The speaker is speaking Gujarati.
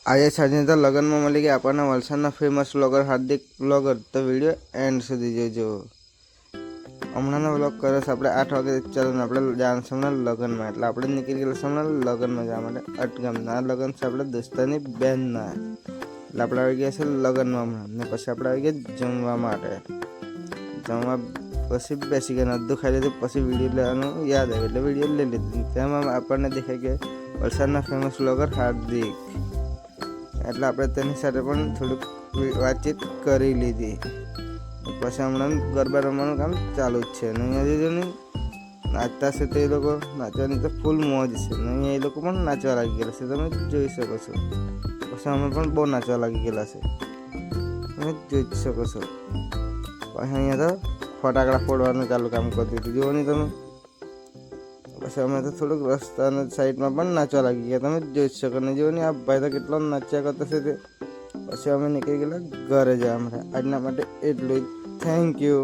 આજે સાંજે તો લગ્નમાં મળી ગયા આપણને વલસાડના ફેમસ વ્લોગર હાર્દિક વ્લોગર. તો વિડીયો એન્ડ સુધી જોજો. હમણાંનો વ્લોગ કર્યો છે આપણે 8 વાગે ચાલો આપણે જવાનું છે લગ્નમાં. એટલે આપણે નીકળી ગયેલા છે હમણાં લગ્નમાં જવા માટે. અટગામના લગ્ન છે આપણે દોસ્તારની બહેનના. એટલે આપણે આવી ગયા છે લગ્નમાં હમણાં. ને પછી આપણે આવી ગયા જમવા માટે. જમવા પછી બેસી ગયા, નદું ખાઈ લીધું, પછી વિડીયો લેવાનું યાદ આવ્યું એટલે વિડીયો લઈ લીધું. તેમાં આપણને દેખાય કે વલસાડના ફેમસ વ્લોગર હાર્દિક. એટલે આપણે તેની સાથે પણ થોડુંક વાતચીત કરી લીધી. પછી હમણાં ગરબા રમવાનું કામ ચાલુ જ છે. ને અહીંયા જો ને નાચતા છે તો એ લોકો નાચવાની તો ફૂલ મોજ છે. ને અહીંયા એ લોકો પણ નાચવા લાગી ગયેલા છે, તમે જોઈ શકો છો. પછી અમે પણ બહુ નાચવા લાગી ગયેલા છે, તમે જોઈ શકો છો. પછી અહીંયા તો ફટાકડા ફોડવાનું ચાલુ કામ કરી દીધું, જુઓ ને તમે. પછી અમે તો થોડુંક રસ્તાના સાઈડમાં પણ નાચવા લાગી ગયા, તમે જોઈ શકો. ને જુઓ ને આ ભાઈ તો કેટલો નાચ્યા કરતો છે તે. પછી અમે નીકળી ગયેલા ઘરે જવા માટે. આજના માટે એટલું જ. Thank you.